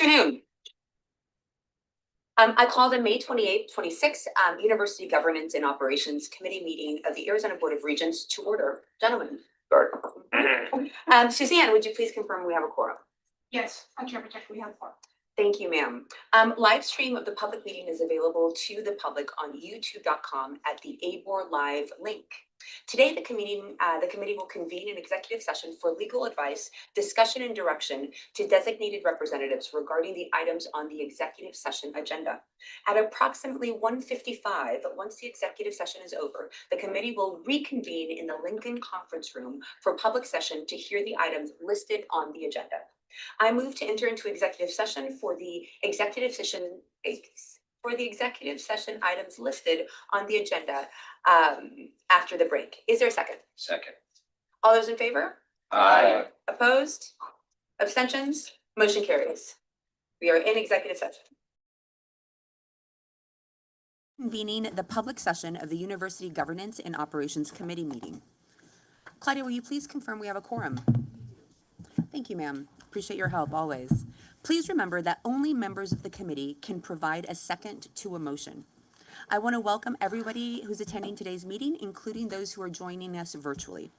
afternoon. I call the May 28th, 26th University Governance and Operations Committee meeting of the Arizona Board of Regents to order. Gentlemen. Start. Suzanne, would you please confirm we have a quorum? Yes, Chair Pacheco, we have a quorum. Thank you, ma'am. Live stream of the public meeting is available to the public on youtube.com at the ABOR Live link. Today, the committee will convene an executive session for legal advice, discussion, and direction to designated representatives regarding the items on the executive session agenda. At approximately 1:55, once the executive session is over, the committee will reconvene in the Lincoln Conference Room for public session to hear the items listed on the agenda. I move to enter into executive session for the executive session items listed on the agenda after the break. Is there a second? Second. All those in favor? Aye. Opposed? Abstentions? Motion carries. We are in executive session. Convening the public session of the University Governance and Operations Committee meeting. Claudia, will you please confirm we have a quorum? Thank you, ma'am. Appreciate your help always. Please remember that only members of the committee can provide a second to a motion. I want to welcome everybody who's attending today's meeting, including those who are joining us virtually.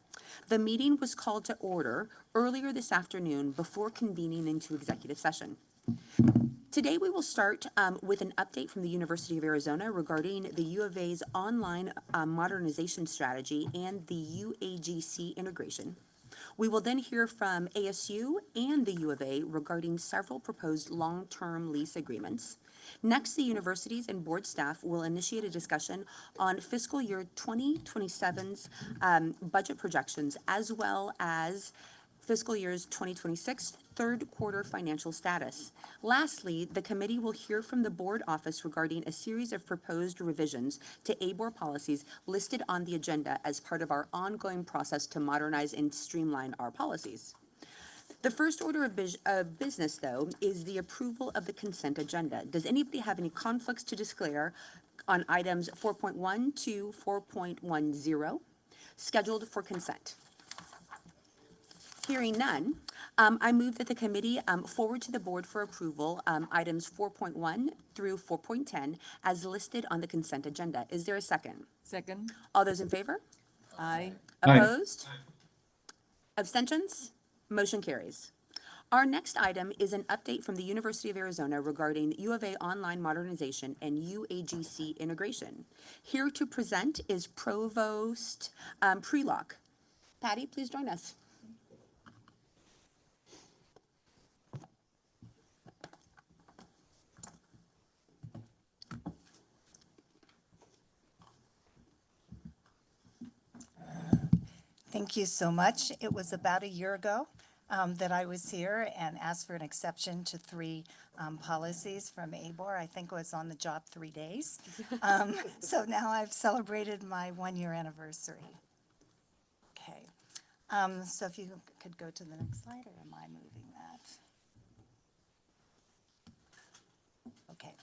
The meeting was called to order earlier this afternoon before convening into executive session. Today we will start with an update from the University of Arizona regarding the U of A's online modernization strategy and the UAGC integration. We will then hear from ASU and the U of A regarding several proposed long-term lease agreements. Next, the universities and board staff will initiate a discussion on fiscal year 2027's budget projections, as well as fiscal year's 2026 third quarter financial status. Lastly, the committee will hear from the board office regarding a series of proposed revisions to ABOR policies listed on the agenda as part of our ongoing process to modernize and streamline our policies. The first order of business, though, is the approval of the consent agenda. Does anybody have any conflicts to declare on items 4.1 to 4.10 scheduled for consent? Hearing none, I move that the committee forward to the board for approval items 4.1 through 4.10 as listed on the consent agenda. Is there a second? Second. All those in favor? Aye. Opposed? Abstentions? Motion carries. Our next item is an update from the University of Arizona regarding U of A online modernization and UAGC integration. Here to present is Provost Prelock. Patty, please join us. Thank you so much. It was about a year ago that I was here and asked for an exception to 3 policies from ABOR. I think it was on the job 3 days. So now I've celebrated my 1-year anniversary. Okay. So if you could go to the next slide, or am I moving that? Okay.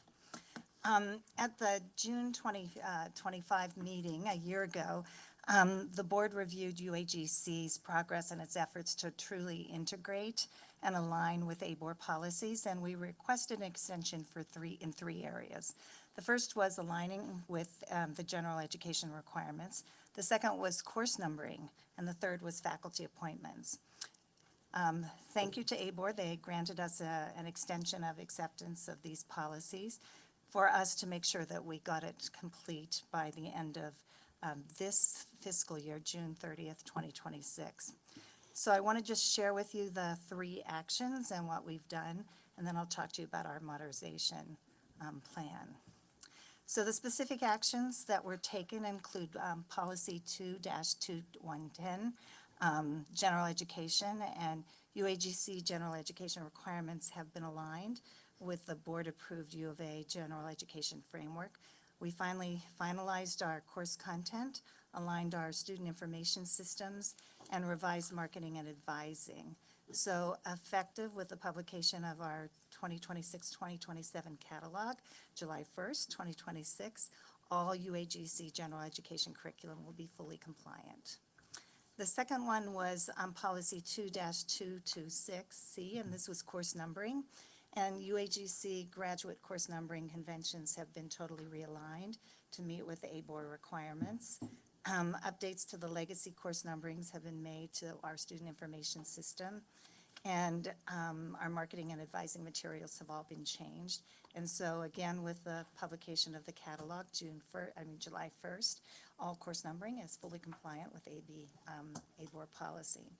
At the June 2025 meeting a year ago, the board reviewed UAGC's progress and its efforts to truly integrate and align with ABOR policies, and we requested an extension for 3 areas. The first was aligning with the general education requirements. The second was course numbering, and the third was faculty appointments. Thank you to ABOR. They granted us an extension of acceptance of these policies for us to make sure that we got it complete by the end of this fiscal year, June 30th, 2026. So I want to just share with you the 3 actions and what we've done, and then I'll talk to you about our modernization plan. So the specific actions that were taken include policy 2-2110, general education, and UAGC general education requirements have been aligned with the board-approved U of A general education framework. We finally finalized our course content, aligned our student information systems, and revised marketing and advising. So effective with the publication of our 2026-2027 catalog, July 1st, 2026, all UAGC general education curriculum will be fully compliant. The second one was policy 2-226C, and this was course numbering. And UAGC graduate course numbering conventions have been totally realigned to meet with the ABOR requirements. Updates to the legacy course numberings have been made to our student information system. And our marketing and advising materials have all been changed. And so again, with the publication of the catalog, July 1st, all course numbering is fully compliant with ABOR policy.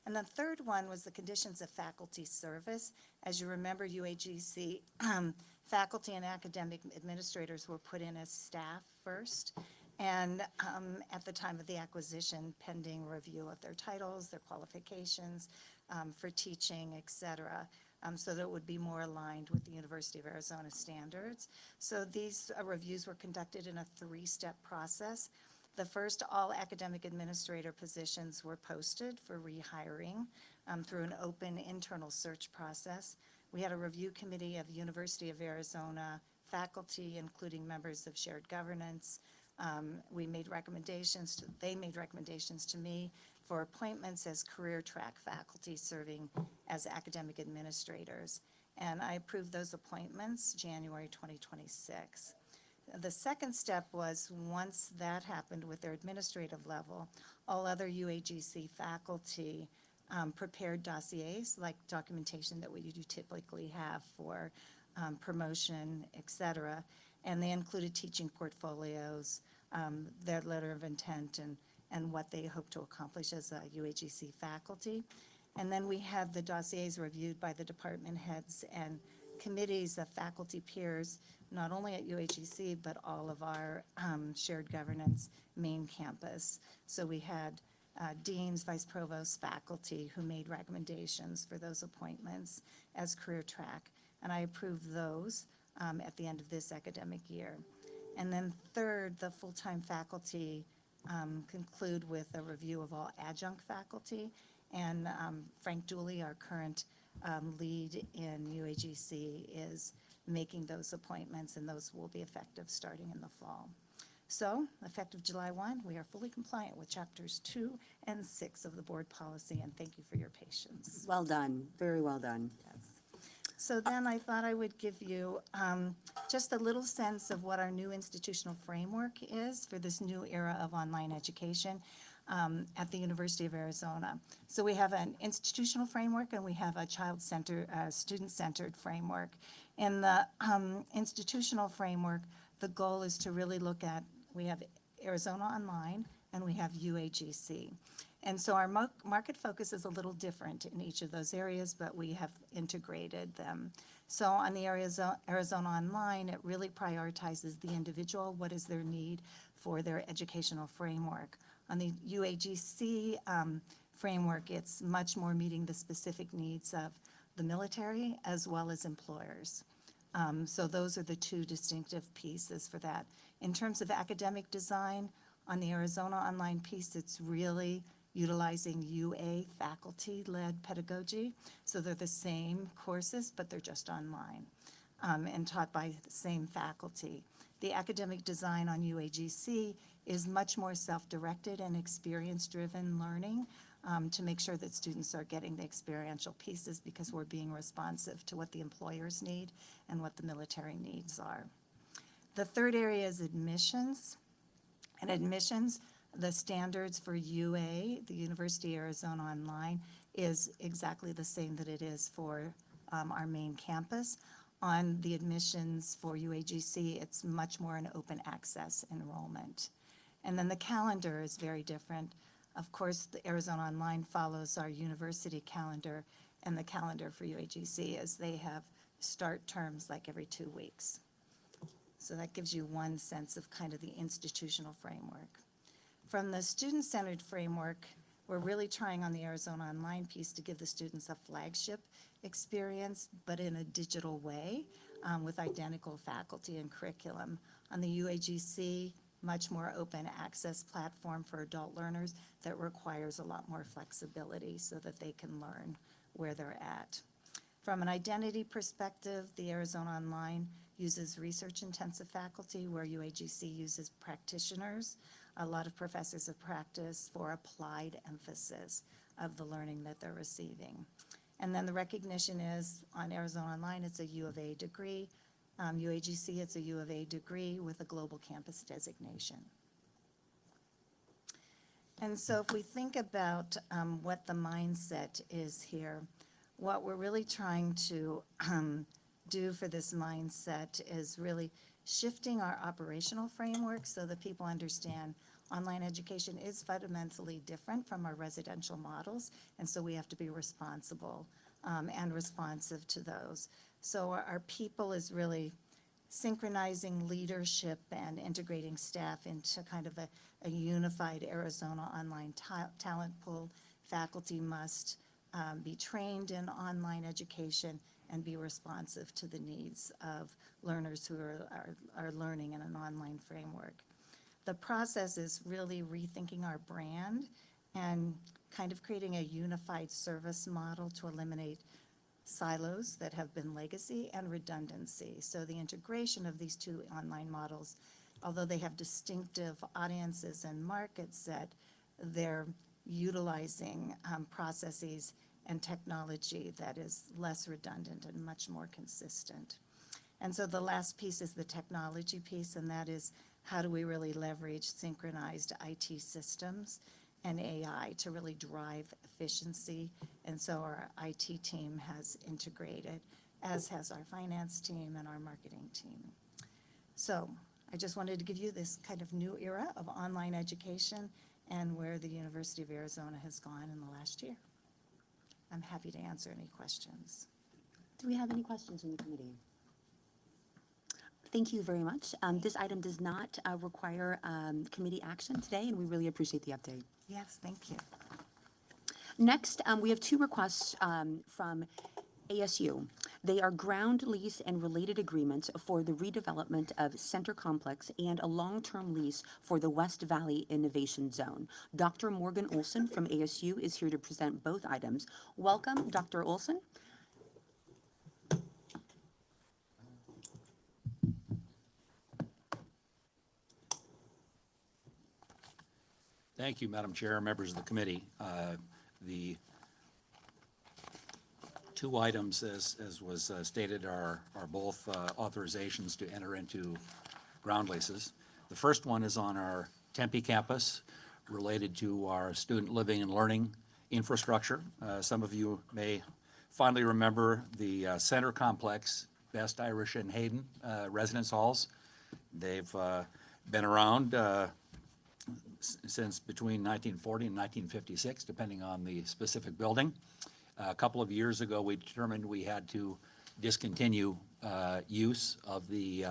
And the third one was the conditions of faculty service. As you remember, UAGC faculty and academic administrators were put in as staff first. And at the time of the acquisition, pending review of their titles, their qualifications for teaching, et cetera, so that it would be more aligned with the University of Arizona standards. So these reviews were conducted in a 3-step process. The first, all academic administrator positions were posted for rehiring through an open internal search process. We had a review committee of University of Arizona faculty, including members of shared governance. They made recommendations to me for appointments as career track faculty serving as academic administrators. And I approved those appointments January 2026. The second step was, once that happened with their administrative level, all other UAGC faculty prepared dossiers, like documentation that we do typically have for promotion, et cetera, and they included teaching portfolios, their letter of intent, and what they hope to accomplish as a UAGC faculty. And then we had the dossiers reviewed by the department heads and committees of faculty peers, not only at UAGC, but all of our shared governance main campus. So we had deans, vice provosts, faculty who made recommendations for those appointments as career track. And I approved those at the end of this academic year. And then third, the full-time faculty conclude with a review of all adjunct faculty. And Frank Dooley, our current lead in UAGC, is making those appointments, and those will be effective starting in the fall. So, effective July 1, we are fully compliant with chapters 2 and 6 of the board policy, and thank you for your patience. Well done, very well done. Yes. So then I thought I would give you just a little sense of what our new institutional framework is for this new era of online education at the University of Arizona. So we have an institutional framework and we have a student-centered framework. In the institutional framework, the goal is to really look at, we have Arizona Online and we have UAGC. And so our market focus is a little different in each of those areas, but we have integrated them. So on the Arizona Online, it really prioritizes the individual, what is their need for their educational framework. On the UAGC framework, it's much more meeting the specific needs of the military as well as employers. So those are the two distinctive pieces for that. In terms of academic design, on the Arizona Online piece, it's really utilizing UA faculty-led pedagogy. So they're the same courses, but they're just online and taught by the same faculty. The academic design on UAGC is much more self-directed and experience-driven learning to make sure that students are getting the experiential pieces because we're being responsive to what the employers need and what the military needs are. The third area is admissions. And admissions, the standards for UA, the University of Arizona Online, is exactly the same that it is for our main campus. On the admissions for UAGC, it's much more an open access enrollment. And then the calendar is very different. Of course, the Arizona Online follows our university calendar, and the calendar for UAGC is they have start terms like every 2 weeks. So that gives you one sense of kind of the institutional framework. From the student-centered framework, we're really trying on the Arizona Online piece to give the students a flagship experience, but in a digital way with identical faculty and curriculum. On the UAGC, much more open access platform for adult learners that requires a lot more flexibility so that they can learn where they're at. From an identity perspective, the Arizona Online uses research-intensive faculty, where UAGC uses practitioners, a lot of professors of practice for applied emphasis of the learning that they're receiving. And then the recognition is on Arizona Online, it's a U of A degree. UAGC, it's a U of A degree with a global campus designation. And so if we think about what the mindset is here, what we're really trying to do for this mindset is really shifting our operational framework so that people understand online education is fundamentally different from our residential models, and so we have to be responsible and responsive to those. So our people is really synchronizing leadership and integrating staff into kind of a unified Arizona online talent pool. Faculty must be trained in online education and be responsive to the needs of learners who are learning in an online framework. The process is really rethinking our brand and kind of creating a unified service model to eliminate silos that have been legacy and redundancy. So the integration of these two online models, although they have distinctive audiences and markets set, they're utilizing processes and technology that is less redundant and much more consistent. And so the last piece is the technology piece, and that is how do we really leverage synchronized IT systems and AI to really drive efficiency. And so our IT team has integrated, as has our finance team and our marketing team. So I just wanted to give you this kind of new era of online education and where the University of Arizona has gone in the last year. I'm happy to answer any questions. Do we have any questions from the committee? Thank you very much. This item does not require committee action today, and we really appreciate the update. Yes, thank you. Next, we have two requests from ASU. They are ground lease and related agreements for the redevelopment of Center Complex and a long-term lease for the West Valley Innovation Zone. Dr. Morgan Olson from ASU is here to present both items. Welcome, Dr. Olson. Thank you, Madam Chair, members of the committee. The two items, as was stated, are both authorizations to enter into ground leases. The first one is on our Tempe campus related to our student living and learning infrastructure. Some of you may fondly remember the Center Complex, Best Irish and Hayden residence halls. They've been around since between 1940 and 1956, depending on the specific building. A couple of years ago, we determined we had to discontinue use of the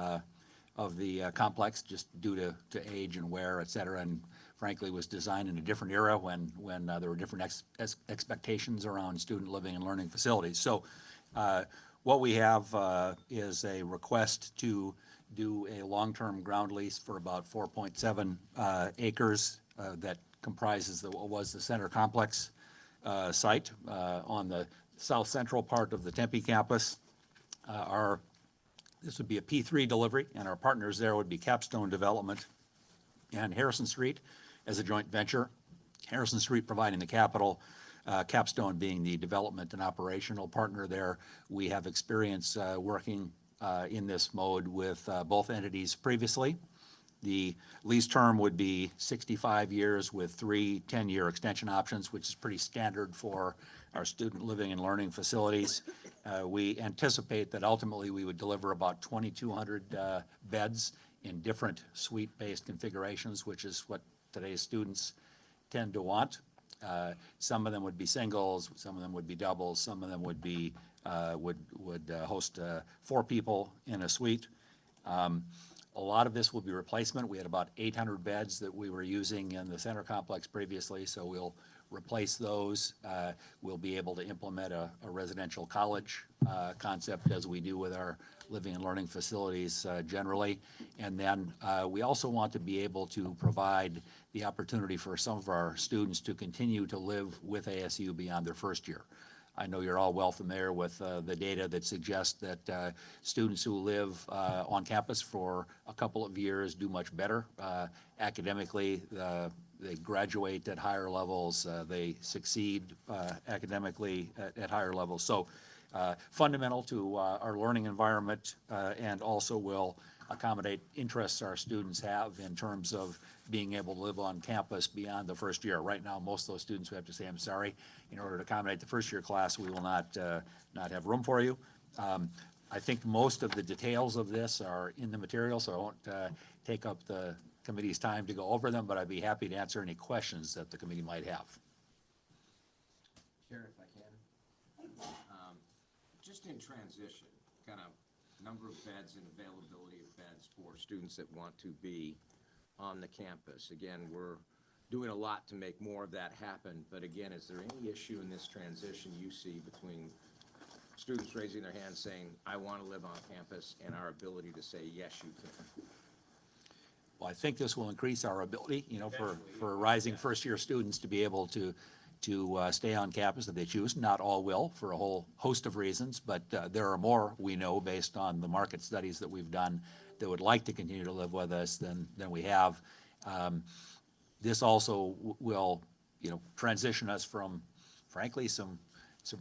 complex just due to age and wear, et cetera, and frankly was designed in a different era when there were different expectations around student living and learning facilities. So what we have is a request to do a long-term ground lease for about 4.7 acres that comprises what was the Center Complex site on the south central part of the Tempe campus. This would be a P3 delivery, and our partners there would be Capstone Development and Harrison Street as a joint venture. Harrison Street providing the capital, Capstone being the development and operational partner there. We have experience working in this mode with both entities previously. The lease term would be 65 years with 3 10-year extension options, which is pretty standard for our student living and learning facilities. We anticipate that ultimately we would deliver about 2,200 beds in different suite-based configurations, which is what today's students tend to want. Some of them would be singles, some of them would be doubles, some of them would be would host 4 people in a suite. A lot of this will be replacement. We had about 800 beds that we were using in the Center Complex previously, so we'll replace those. We'll be able to implement a residential college concept as we do with our living and learning facilities generally. And then we also want to be able to provide the opportunity for some of our students to continue to live with ASU beyond their first year. I know you're all well familiar with the data that suggests that students who live on campus for a couple of years do much better. Academically, they graduate at higher levels, they succeed academically at higher levels. So fundamental to our learning environment, and also will accommodate interests our students have in terms of being able to live on campus beyond the first year. Right now, most of those students, we have to say, I'm sorry, in order to accommodate the first year class, we will not have room for you. I think most of the details of this are in the material, so I won't take up the committee's time to go over them, but I'd be happy to answer any questions that the committee might have. Chair, if I can. Just in transition, kind of number of beds and availability of beds for students that want to be on the campus. Again, we're doing a lot to make more of that happen, but again, is there any issue in this transition you see between students raising their hands saying, I want to live on campus, and our ability to say, yes, you can? Well, I think this will increase our ability, for rising first-year students to be able to stay on campus if they choose. Not all will, for a whole host of reasons, but there are more, we know, based on the market studies that we've done, that would like to continue to live with us than we have. This also will, transition us from, frankly, some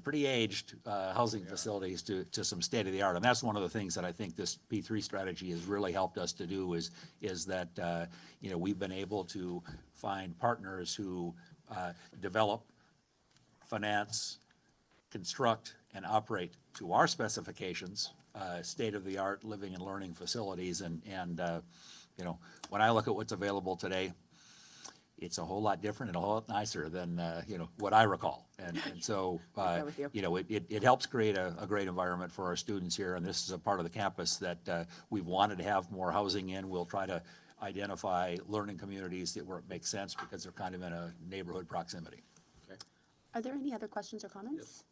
pretty aged housing facilities to some state-of-the-art. And that's one of the things that I think this P3 strategy has really helped us to do is that, we've been able to find partners who develop, finance, construct, and operate to our specifications, state-of-the-art living and learning facilities. And when I look at what's available today, it's a whole lot different and a whole lot nicer than, what I recall. And so, Right with you. it helps create a great environment for our students here. And this is a part of the campus that we've wanted to have more housing in. We'll try to identify learning communities where it makes sense because they're kind of in a neighborhood proximity. Okay. Are there any other questions or comments?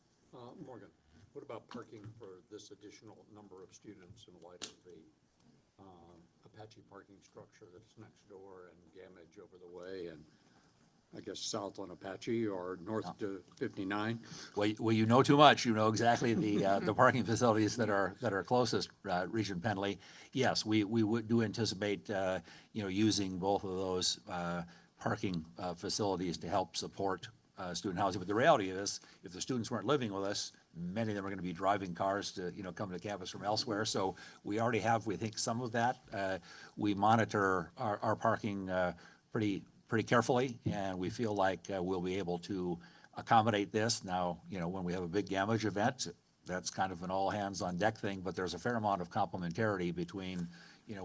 Morgan, what about parking for this additional number of students in light of the Apache parking structure that's next door and Gamage over the way and I guess south on Apache or north to 59? Well, you know too much. You know exactly the parking facilities that are closest, Regent Penley. Yes, we do anticipate, using both of those parking facilities to help support student housing. But the reality is, if the students weren't living with us, many of them are going to be driving cars to, come to campus from elsewhere. So we already have, we think, some of that. We monitor our parking pretty carefully, and we feel like we'll be able to accommodate this. Now, when we have a big Gamage event, that's kind of an all-hands-on-deck thing, but there's a fair amount of complementarity between,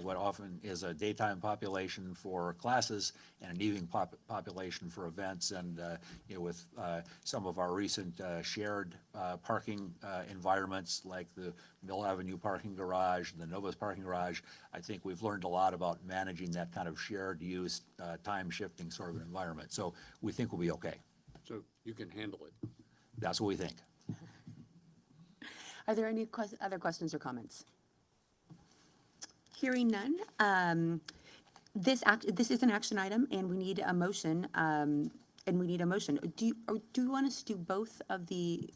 what often is a daytime population for classes and an evening population for events. And, with some of our recent shared parking environments, like the Mill Avenue parking garage, the Novus parking garage, I think we've learned a lot about managing that kind of shared use, time-shifting sort of an environment. So we think we'll be okay. So you can handle it. That's what we think. Are there any other questions or comments? Hearing none, this is an action item, and we need a motion. Do you want us to do both of the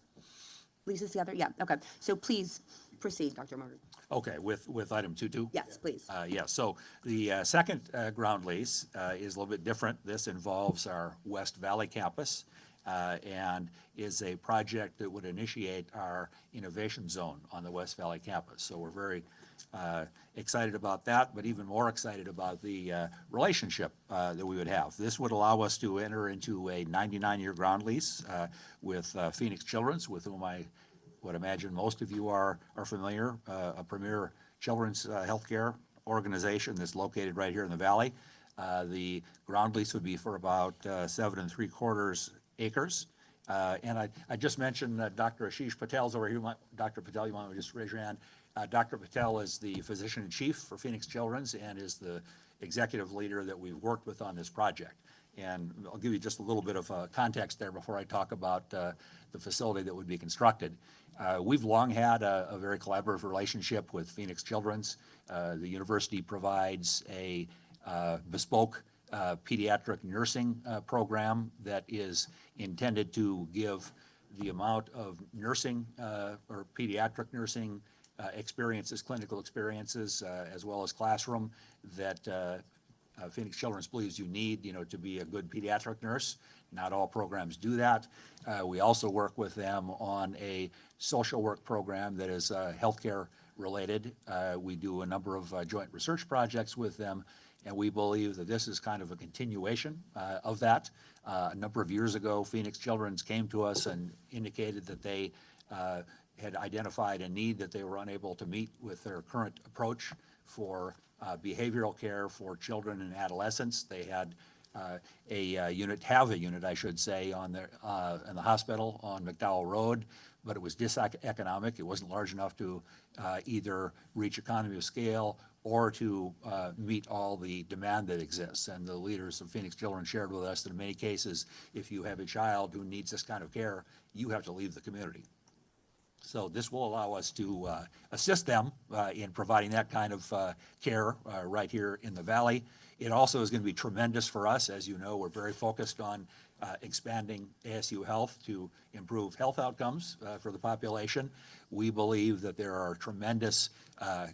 leases together? Yeah. Okay. So please proceed, Dr. Morgan. Okay, with item 2.2? Yes, please. Yes, so the second ground lease is a little bit different. This involves our West Valley campus and is a project that would initiate our innovation zone on the West Valley campus. So we're very excited about that, but even more excited about the relationship that we would have. This would allow us to enter into a 99-year ground lease with Phoenix Children's, with whom I would imagine most of you are familiar, a premier children's healthcare organization that's located right here in the Valley. The ground lease would be for about 7 3/4 acres. And I just mentioned Dr. Ashish Patel's over here. Dr. Patel, you want to just raise your hand? Dr. Patel is the physician-in-chief for Phoenix Children's and is the executive leader that we've worked with on this project. And I'll give you just a little bit of context there before I talk about the facility that would be constructed. We've long had a very collaborative relationship with Phoenix Children's. The university provides a bespoke pediatric nursing program that is intended to give the amount of nursing or pediatric nursing experiences, clinical experiences, as well as classroom that Phoenix Children's believes you need, to be a good pediatric nurse. Not all programs do that. We also work with them on a social work program that is healthcare related. We do a number of joint research projects with them, and we believe that this is kind of a continuation of that. A number of years ago, Phoenix Children's came to us and indicated that they had identified a need that they were unable to meet with their current approach for behavioral care for children and adolescents. They had a unit, I should say, in the hospital on McDowell Road, but it was diseconomic. It wasn't large enough to either reach economy of scale or to meet all the demand that exists. And the leaders of Phoenix Children shared with us that in many cases, if you have a child who needs this kind of care, you have to leave the community. So this will allow us to assist them in providing that kind of care right here in the Valley. It also is going to be tremendous for us. As you know, we're very focused on expanding ASU Health to improve health outcomes for the population. We believe that there are tremendous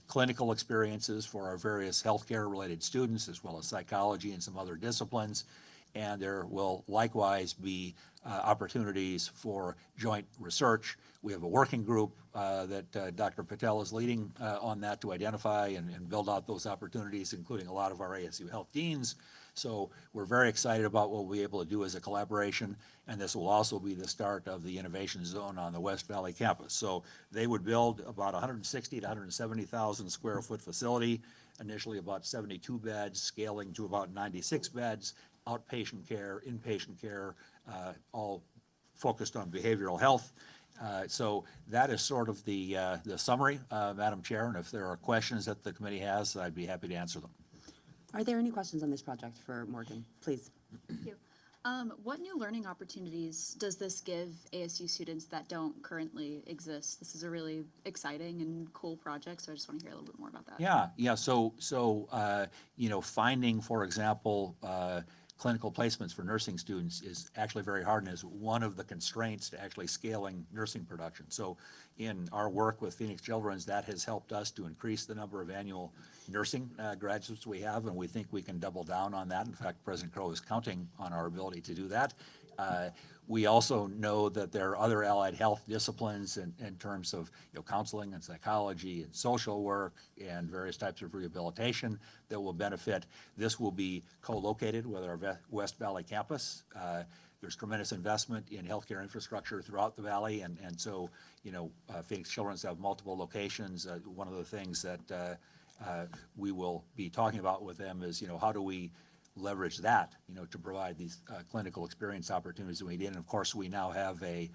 clinical experiences for our various healthcare-related students, as well as psychology and some other disciplines. And there will likewise be opportunities for joint research. We have a working group that Dr. Patel is leading on that to identify and build out those opportunities, including a lot of our ASU Health deans. So we're very excited about what we'll be able to do as a collaboration, and this will also be the start of the innovation zone on the West Valley campus. So they would build about 160 to 170,000 square foot facility, initially about 72 beds, scaling to about 96 beds, outpatient care, inpatient care, all focused on behavioral health. So that is sort of the summary, Madam Chair, and if there are questions that the committee has, I'd be happy to answer them. Are there any questions on this project for Morgan? Please. Thank you. What new learning opportunities does this give ASU students that don't currently exist? This is a really exciting and cool project, so I just want to hear a little bit more about that. Yeah. So finding, for example, clinical placements for nursing students is actually very hard and is one of the constraints to actually scaling nursing production. So in our work with Phoenix Children's, that has helped us to increase the number of annual nursing graduates we have, and we think we can double down on that. In fact, President Crow is counting on our ability to do that. We also know that there are other allied health disciplines in terms of counseling and psychology and social work and various types of rehabilitation that will benefit. This will be co-located with our West Valley campus. There's tremendous investment in healthcare infrastructure throughout the Valley, and so Phoenix Children's have multiple locations. One of the things that we will be talking about with them is how do we leverage that, to provide these clinical experience opportunities that we did. And of course, we now have a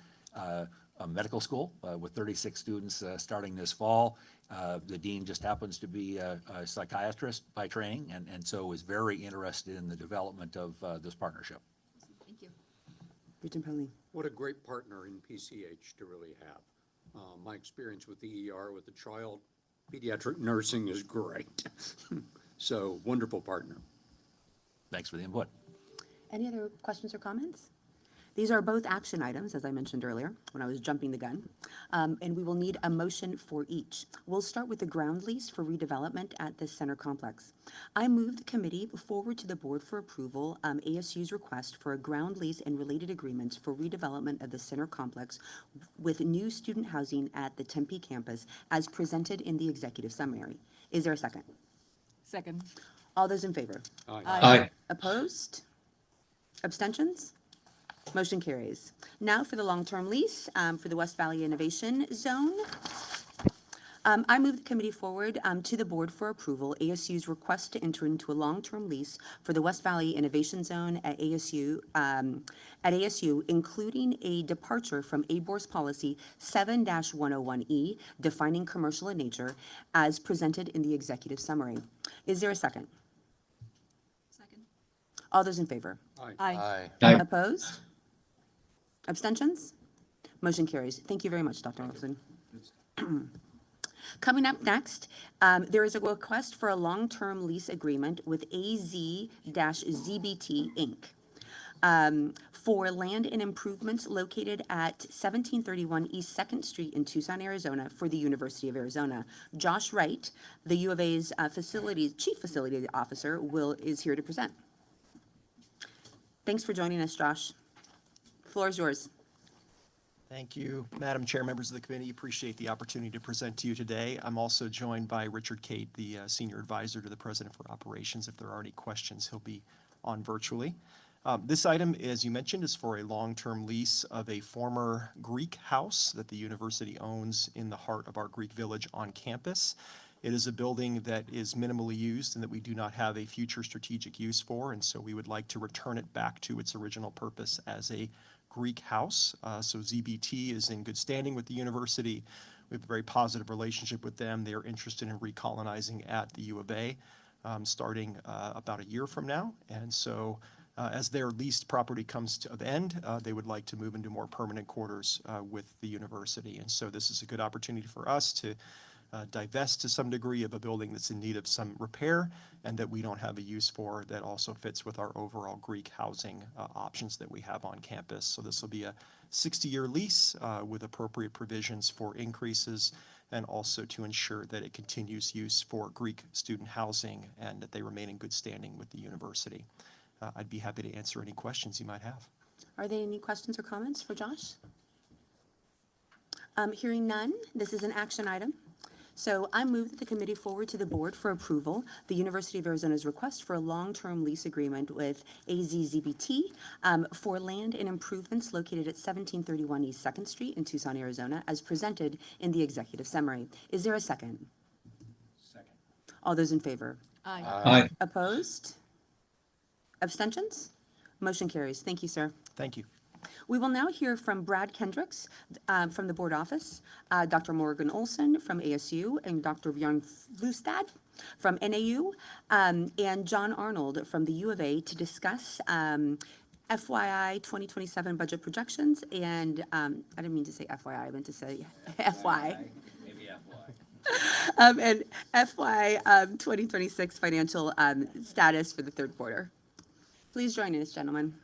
medical school with 36 students starting this fall. The dean just happens to be a psychiatrist by training, and so is very interested in the development of this partnership. Thank you. Regent Poli. What a great partner in PCH to really have. My experience with the ER with the child pediatric nursing is great. So wonderful partner. Thanks for the input. Any other questions or comments? These are both action items, as I mentioned earlier, when I was jumping the gun, and we will need a motion for each. We'll start with the ground lease for redevelopment at the center complex. I move the committee forward to the board for approval ASU's request for a ground lease and related agreements for redevelopment of the center complex with new student housing at the Tempe campus as presented in the executive summary. Is there a second? Second. All those in favor? Aye. Opposed? Abstentions? Motion carries. Now for the long-term lease for the West Valley Innovation Zone. I move the committee forward to the board for approval ASU's request to enter into a long-term lease for the West Valley Innovation Zone at ASU, including a departure from ABOR's policy 7-101E, defining commercial in nature, as presented in the executive summary. Is there a second? Second. All those in favor? Aye. Opposed? Abstentions? Motion carries. Thank you very much, Dr. Wilson. Coming up next, there is a request for a long-term lease agreement with AZ-ZBT, Inc. for land and improvements located at 1731 East Second Street in Tucson, Arizona for the University of Arizona. Josh Wright, the U of A's Chief Facility Officer, is here to present. Thanks for joining us, Josh. Floor is yours. Thank you, Madam Chair, members of the committee. Appreciate the opportunity to present to you today. I'm also joined by Richard Cate, the Senior Advisor to the President for Operations. If there are any questions, he'll be on virtually. This item, as you mentioned, is for a long-term lease of a former Greek house that the university owns in the heart of our Greek village on campus. It is a building that is minimally used and that we do not have a future strategic use for, and so we would like to return it back to its original purpose as a Greek house. So ZBT is in good standing with the university. We have a very positive relationship with them. They are interested in recolonizing at the U of A starting about a year from now. And so as their leased property comes to an end, they would like to move into more permanent quarters with the university. And so this is a good opportunity for us to divest to some degree of a building that's in need of some repair and that we don't have a use for, that also fits with our overall Greek housing options that we have on campus. So this will be a 60-year lease with appropriate provisions for increases, and also to ensure that it continues use for Greek student housing and that they remain in good standing with the university. I'd be happy to answer any questions you might have. Are there any questions or comments for Josh? Hearing none, this is an action item. So I move that the committee forward to the board for approval the University of Arizona's request for a long-term lease agreement with AZZBT for land and improvements located at 1731 East 2nd Street in Tucson, Arizona, as presented in the executive summary. Is there a second? Second. All those in favor? Aye. Opposed? Abstentions? Motion carries. Thank you, sir. Thank you. We will now hear from Brad Kendricks from the board office, Dr. Morgan Olson from ASU, and Dr. Bjorn Flustad from NAU, and John Arnold from the U of A to discuss FYI 2027 budget projections and, I didn't mean to say FYI, I meant to say FY. Maybe FY. And FY 2026 financial status for the third quarter. Please join us, gentlemen.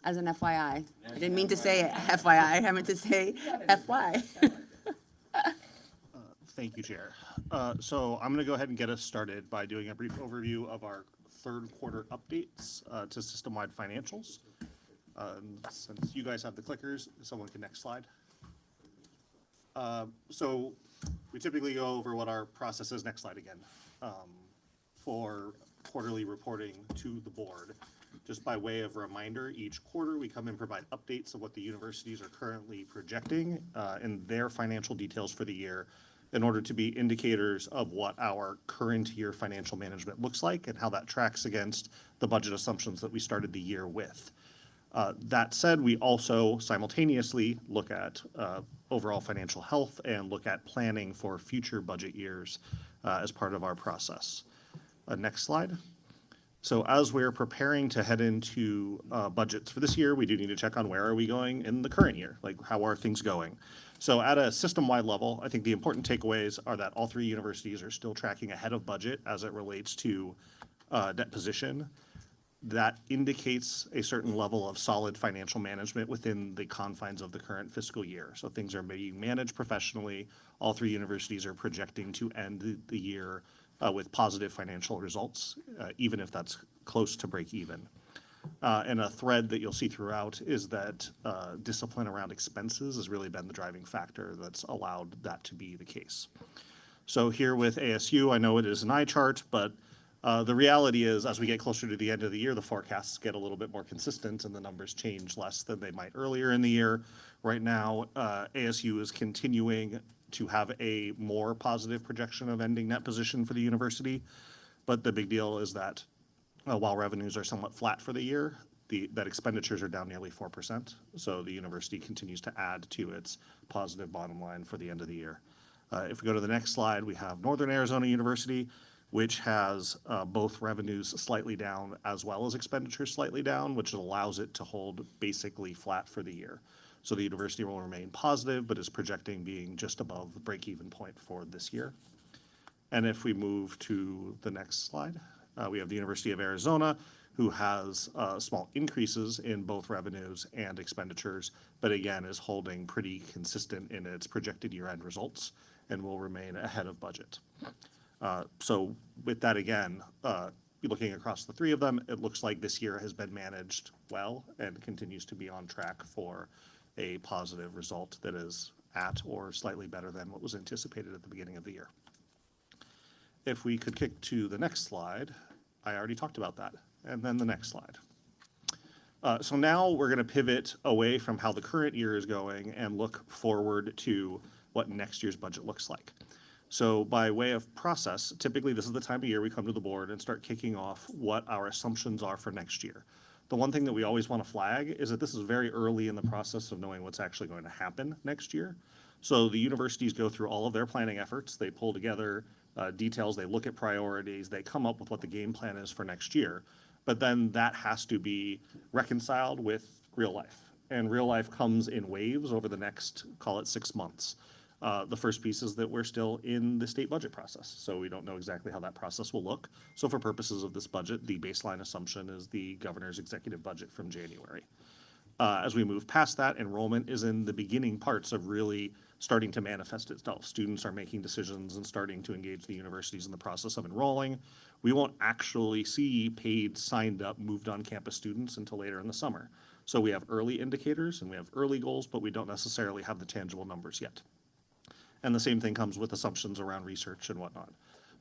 As an FYI. I didn't mean to say FYI, I meant to say FY. Thank you, Chair. So I'm going to go ahead and get us started by doing a brief overview of our third quarter updates to system-wide financials. Since you guys have the clickers, someone can next slide. So we typically go over what our process is, next slide again, for quarterly reporting to the board. Just by way of reminder, each quarter we come and provide updates of what the universities are currently projecting in their financial details for the year in order to be indicators of what our current year financial management looks like and how that tracks against the budget assumptions that we started the year with. That said, we also simultaneously look at overall financial health and look at planning for future budget years as part of our process. Next slide. So as we're preparing to head into budgets for this year, we do need to check on where are we going in the current year, like how are things going. So at a system-wide level, I think the important takeaways are that all three universities are still tracking ahead of budget as it relates to debt position. That indicates a certain level of solid financial management within the confines of the current fiscal year. So things are being managed professionally. All three universities are projecting to end the year with positive financial results, even if that's close to break even. And a thread that you'll see throughout is that discipline around expenses has really been the driving factor that's allowed that to be the case. So here with ASU, I know it is an eye chart, but the reality is as we get closer to the end of the year, the forecasts get a little bit more consistent and the numbers change less than they might earlier in the year. Right now, ASU is continuing to have a more positive projection of ending net position for the university. But the big deal is that while revenues are somewhat flat for the year, that expenditures are down nearly 4%. So the university continues to add to its positive bottom line for the end of the year. If we go to the next slide, we have Northern Arizona University, which has both revenues slightly down as well as expenditures slightly down, which allows it to hold basically flat for the year. So the university will remain positive, but is projecting being just above the break-even point for this year. And if we move to the next slide, we have the University of Arizona, who has small increases in both revenues and expenditures, but again, is holding pretty consistent in its projected year-end results and will remain ahead of budget. So with that, again, looking across the three of them, it looks like this year has been managed well and continues to be on track for a positive result that is at or slightly better than what was anticipated at the beginning of the year. If we could kick to the next slide, I already talked about that, and then the next slide. So now we're going to pivot away from how the current year is going and look forward to what next year's budget looks like. So by way of process, typically this is the time of year we come to the board and start kicking off what our assumptions are for next year. The one thing that we always want to flag is that this is very early in the process of knowing what's actually going to happen next year. So the universities go through all of their planning efforts, they pull together details, they look at priorities, they come up with what the game plan is for next year. But then that has to be reconciled with real life. And real life comes in waves over the next, call it 6 months. The first piece is that we're still in the state budget process, so we don't know exactly how that process will look. So for purposes of this budget, the baseline assumption is the governor's executive budget from January. As we move past that, enrollment is in the beginning parts of really starting to manifest itself. Students are making decisions and starting to engage the universities in the process of enrolling. We won't actually see paid, signed up, moved on campus students until later in the summer. So we have early indicators and we have early goals, but we don't necessarily have the tangible numbers yet. And the same thing comes with assumptions around research and whatnot.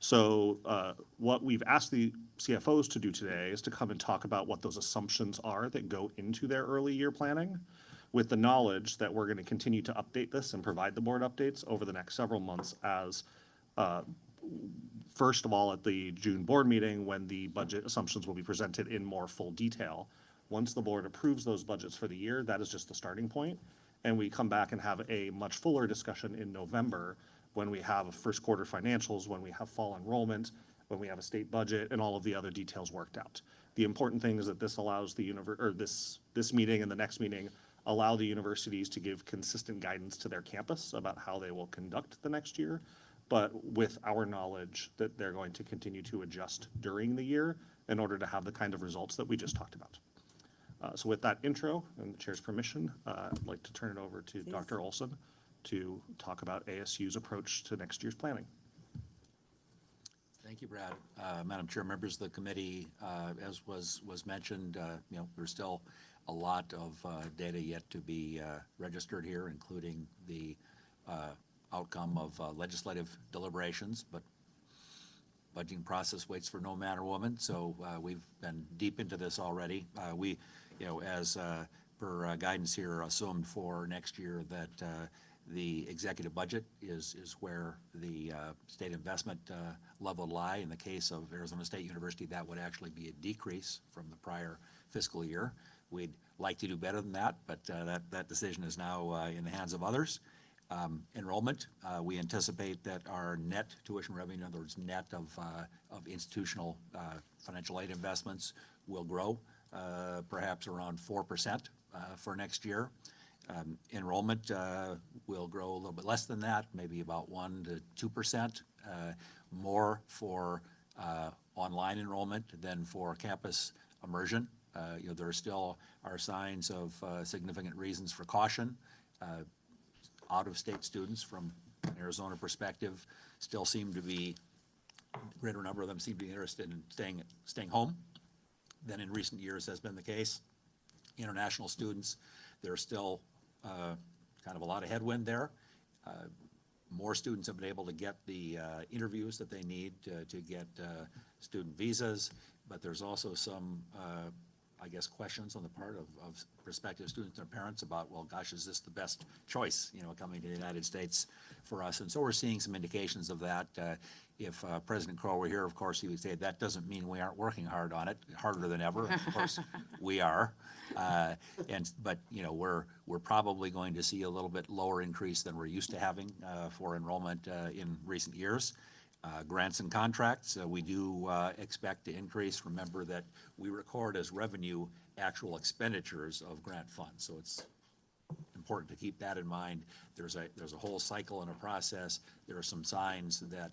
So what we've asked the CFOs to do today is to come and talk about what those assumptions are that go into their early year planning, with the knowledge that we're going to continue to update this and provide the board updates over the next several months as, first of all, at the June board meeting, when the budget assumptions will be presented in more full detail. Once the board approves those budgets for the year, that is just the starting point. And we come back and have a much fuller discussion in November when we have first quarter financials, when we have fall enrollment, when we have a state budget, and all of the other details worked out. The important thing is that this allows the this meeting and the next meeting allow the universities to give consistent guidance to their campus about how they will conduct the next year, but with our knowledge that they're going to continue to adjust during the year in order to have the kind of results that we just talked about. So with that intro and the chair's permission, I'd like to turn it over to Dr. Olson to talk about ASU's approach to next year's planning. Thank you, Brad. Madam Chair, members of the committee, as was mentioned, there's still a lot of data yet to be registered here, including the outcome of legislative deliberations, but budgeting process waits for no man or woman, so we've been deep into this already. We, as per guidance here, assumed for next year that the executive budget is where the state investment level lie. In the case of Arizona State University, that would actually be a decrease from the prior fiscal year. We'd like to do better than that, but that decision is now in the hands of others. Enrollment, we anticipate that our net tuition revenue, in other words, net of institutional financial aid investments, will grow perhaps around 4% for next year. Enrollment will grow a little bit less than that, maybe about 1 to 2%, more for online enrollment than for campus immersion. There still are signs of significant reasons for caution. Out-of-state students, from an Arizona perspective, still seem to be, a greater number of them seem to be interested in staying home than in recent years has been the case. International students, there's still kind of a lot of headwind there. More students have been able to get the interviews that they need to get student visas, but there's also some questions on the part of prospective students and their parents about, well, gosh, is this the best choice, coming to the United States for us? And so we're seeing some indications of that. If President Crow were here, of course, he would say that doesn't mean we aren't working hard on it, harder than ever. Of course, we are. But we're probably going to see a little bit lower increase than we're used to having for enrollment in recent years. Grants and contracts, we do expect to increase. Remember that we record as revenue actual expenditures of grant funds, so it's important to keep that in mind. There's a whole cycle and a process. There are some signs that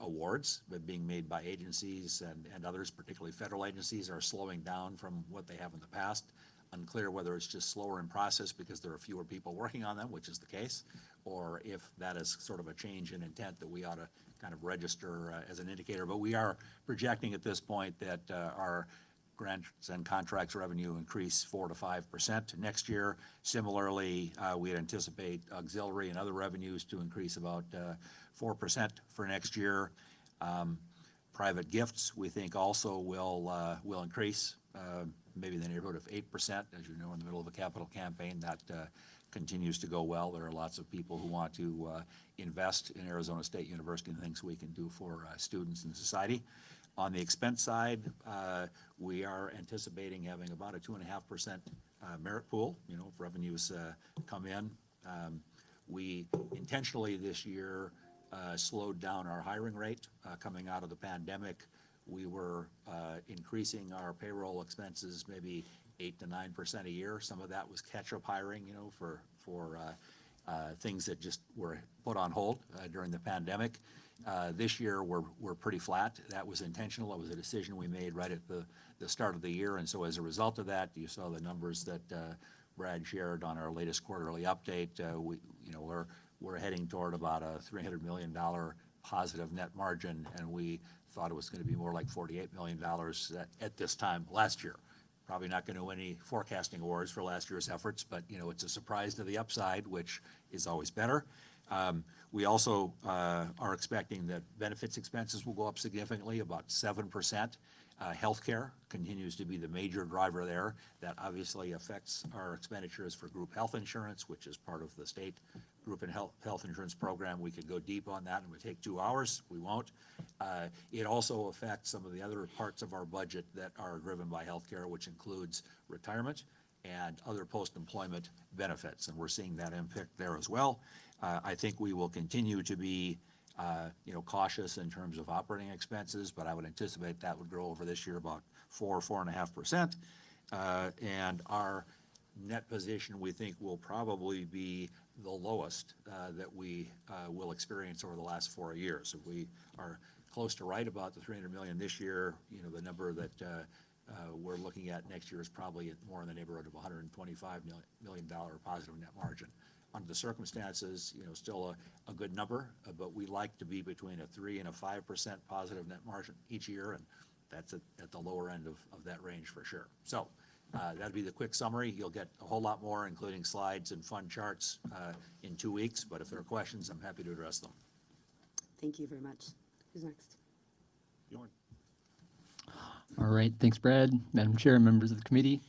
awards, but being made by agencies and others, particularly federal agencies, are slowing down from what they have in the past. Unclear whether it's just slower in process because there are fewer people working on them, which is the case, or if that is sort of a change in intent that we ought to kind of register as an indicator. But we are projecting at this point that our grants and contracts revenue increase 4 to 5% next year. Similarly, we anticipate auxiliary and other revenues to increase about 4% for next year. Private gifts, we think also will increase, maybe in the neighborhood of 8%. As you know, in the middle of a capital campaign, that continues to go well. There are lots of people who want to invest in Arizona State University and things we can do for students and society. On the expense side, we are anticipating having about a 2.5% merit pool, you know, if revenues come in. We intentionally this year slowed down our hiring rate coming out of the pandemic. We were increasing our payroll expenses maybe 8 to 9% a year. Some of that was catch-up hiring, you know, for things that just were put on hold during the pandemic. This year, we're pretty flat. That was intentional. It was a decision we made right at the start of the year. And so as a result of that, you saw the numbers that Brad shared on our latest quarterly update. We're heading toward about a $300 million positive net margin, and we thought it was going to be more like $48 million at this time last year. Probably not going to win any forecasting awards for last year's efforts, but you know, it's a surprise to the upside, which is always better. We also are expecting that benefits expenses will go up significantly, about 7%. Healthcare continues to be the major driver there. That obviously affects our expenditures for group health insurance, which is part of the state group and health insurance program. We could go deep on that and it would take 2 hours. We won't. It also affects some of the other parts of our budget that are driven by healthcare, which includes retirement and other post-employment benefits. And we're seeing that impact there as well. I think we will continue to be cautious in terms of operating expenses, but I would anticipate that would grow over this year about 4.5%. And our net position, we think, will probably be the lowest that we will experience over the last 4 years. If we are close to right about the $300 million this year, you know, the number that we're looking at next year is probably more in the neighborhood of $125 million positive net margin. Under the circumstances, you know, still a good number, but we like to be between a 3 and a 5% positive net margin each year, and that's at the lower end of that range for sure. So that'd be the quick summary. You'll get a whole lot more, including slides and fun charts in 2 weeks, but if there are questions, I'm happy to address them. Thank you very much. Who's next? Bjorn. All right, thanks, Brad, Madam Chair, members of the committee.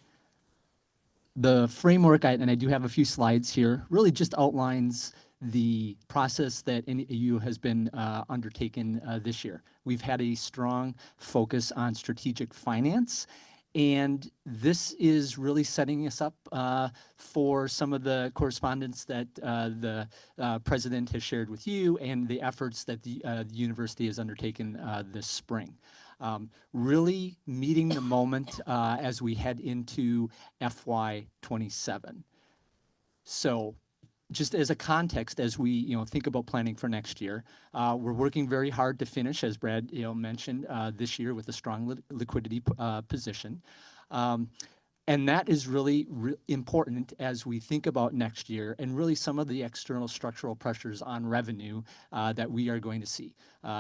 The framework, and I do have a few slides here, really just outlines the process that NAU has been undertaken this year. We've had a strong focus on strategic finance, and this is really setting us up for some of the correspondence that the president has shared with you and the efforts that the university has undertaken this spring. Really meeting the moment as we head into FY27. So just as a context, as we think about planning for next year, we're working very hard to finish, as Brad mentioned, this year with a strong liquidity position. And that is really important as we think about next year and really some of the external structural pressures on revenue that we are going to see.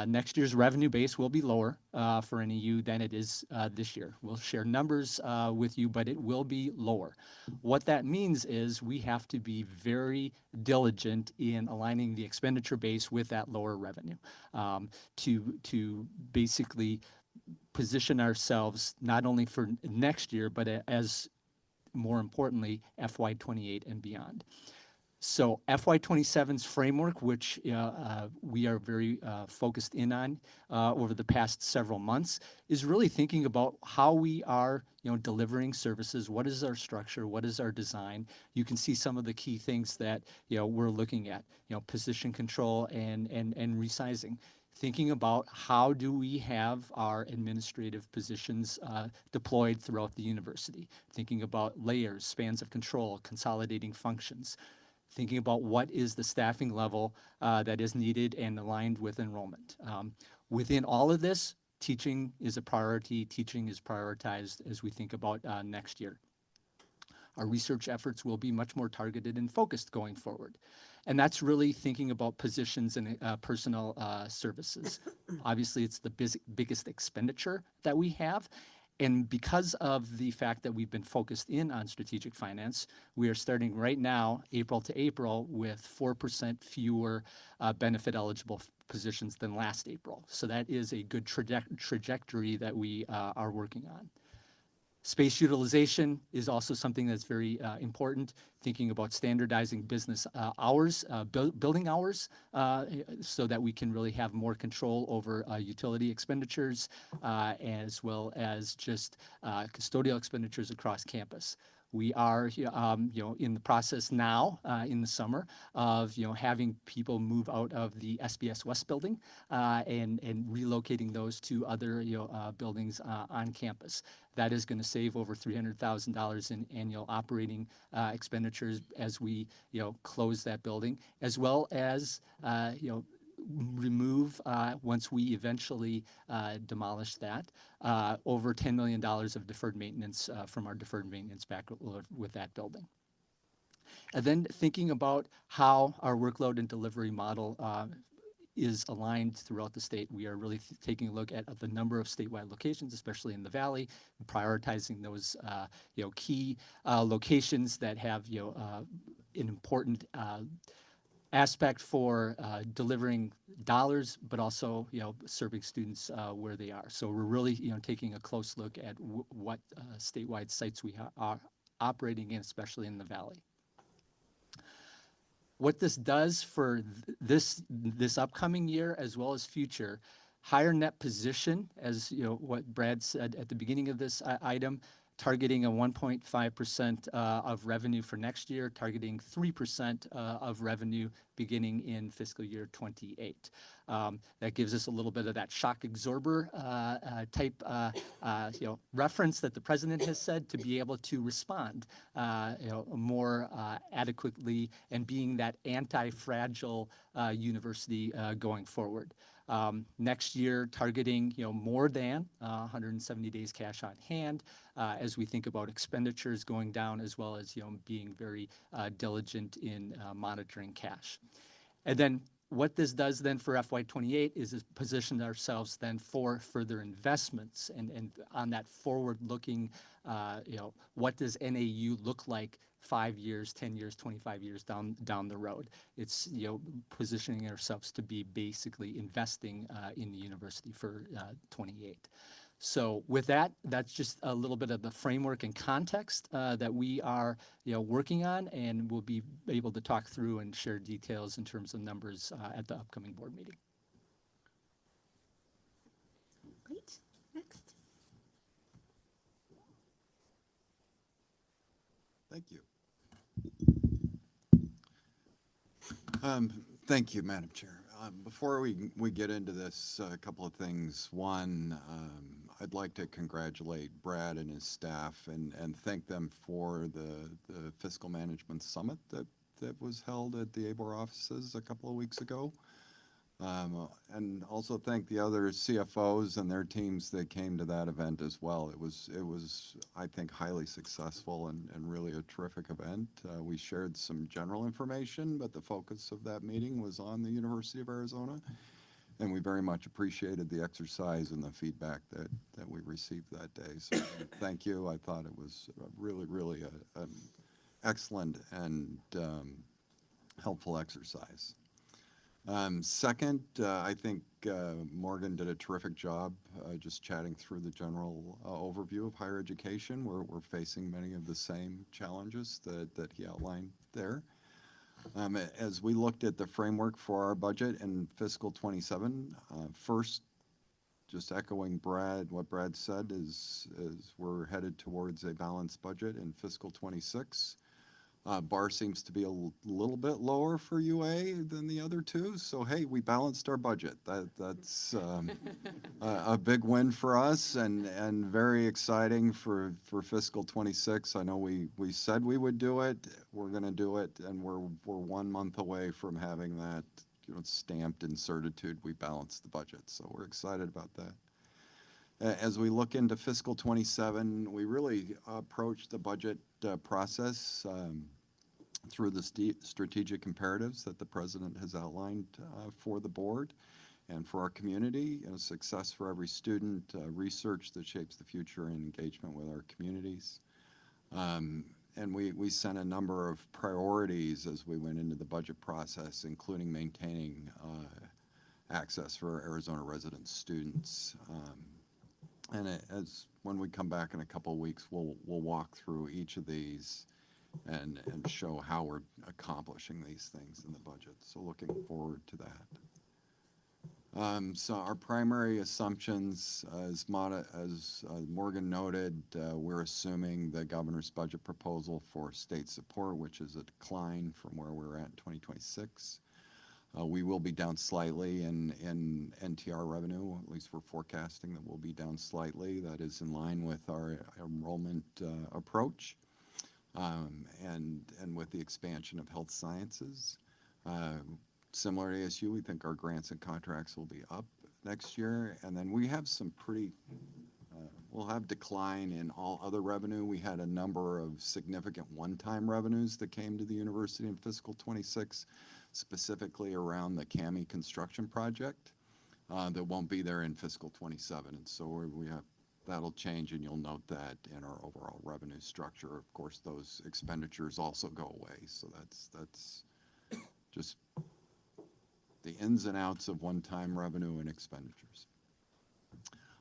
Next year's revenue base will be lower for NAU than it is this year. We'll share numbers with you, but it will be lower. What that means is we have to be very diligent in aligning the expenditure base with that lower revenue to basically position ourselves not only for next year, but as more importantly, FY28 and beyond. So FY27's framework, which we are very focused in on over the past several months, is really thinking about how we are delivering services. What is our structure? What is our design? You can see some of the key things that we're looking at, position control and resizing. Thinking about how do we have our administrative positions deployed throughout the university. Thinking about layers, spans of control, consolidating functions. thinking about what is the staffing level that is needed and aligned with enrollment. Within all of this, teaching is a priority. Teaching is prioritized as we think about next year. Our research efforts will be much more targeted and focused going forward. And that's really thinking about positions and personnel services. Obviously, it's the biggest expenditure that we have. And because of the fact that we've been focused in on strategic finance, we are starting right now, April to April, with 4% fewer benefit eligible positions than last April. So that is a good trajectory that we are working on. Space utilization is also something that's very important, thinking about standardizing business hours, building hours, so that we can really have more control over utility expenditures, as well as just custodial expenditures across campus. We are, in the process now, in the summer, of, having people move out of the SBS West building and relocating those to other, buildings on campus. That is going to save over $300,000 in annual operating expenditures as we, close that building, as well as, remove, once we eventually demolish that, over $10 million of deferred maintenance from our deferred maintenance backlog with that building. And then thinking about how our workload and delivery model is aligned throughout the state. We are really taking a look at the number of statewide locations, especially in the Valley, and prioritizing those, key locations that have, an important aspect for delivering dollars, but also, serving students where they are. So we're really, taking a close look at what statewide sites we are operating in, especially in the Valley. What this does for this upcoming year as well as future, higher net position, as what Brad said at the beginning of this item, targeting a 1.5% of revenue for next year, targeting 3% of revenue beginning in fiscal year 28. That gives us a little bit of that shock absorber type reference that the president has said to be able to respond more adequately and being that anti-fragile university going forward. Next year, targeting more than 170 days cash on hand as we think about expenditures going down, as well as being very diligent in monitoring cash. And then what this does then for FY28 is position ourselves then for further investments and on that forward-looking, what does NAU look like 5 years, 10 years, 25 years down the road. It's, positioning ourselves to be basically investing in the university for 28. So with that, that's just a little bit of the framework and context that we are, working on, and we'll be able to talk through and share details in terms of numbers at the upcoming board meeting. Great. Next. Thank you. Thank you, Madam Chair. Before we get into this, a couple of things. One, I'd like to congratulate Brad and his staff and thank them for the Fiscal Management Summit that was held at the ABOR offices a couple of weeks ago. And also thank the other CFOs and their teams that came to that event as well. It was I think, highly successful and really a terrific event. We shared some general information, but the focus of that meeting was on the University of Arizona. And we very much appreciated the exercise and the feedback that we received that day. So thank you. I thought it was really an excellent and helpful exercise. Second, I think Morgan did a terrific job just chatting through the general overview of higher education. We're facing many of the same challenges that he outlined there. As we looked at the framework for our budget in fiscal 27, first, just echoing what Brad said is we're headed towards a balanced budget in fiscal 26. Bar seems to be a little bit lower for UA than the other two, so hey, we balanced our budget. That's a big win for us and very exciting for fiscal '26. I know we said we would do it, we're gonna do it, and we're 1 month away from having that, stamped in certitude, we balanced the budget, so we're excited about that. As we look into fiscal '27, we really approach the budget process through the strategic imperatives that the president has outlined for the board and for our community. Success for every student, research that shapes the future, and engagement with our communities. And we sent a number of priorities as we went into the budget process, including maintaining access for Arizona resident students. And when we come back in a couple of weeks, we'll walk through each of these and show how we're accomplishing these things in the budget. So looking forward to that. So our primary assumptions, as Morgan noted, we're assuming the governor's budget proposal for state support, which is a decline from where we're at in 2026. We will be down slightly in NTR revenue, at least we're forecasting that we'll be down slightly. That is in line with our enrollment approach and with the expansion of health sciences. Similar to ASU, we think our grants and contracts will be up next year. And then we have some we'll have decline in all other revenue. We had a number of significant one-time revenues that came to the university in fiscal '26, specifically around the CAMI construction project that won't be there in fiscal '27. And so that'll change, and you'll note that in our overall revenue structure. Of course, those expenditures also go away. So that's just the ins and outs of one-time revenue and expenditures.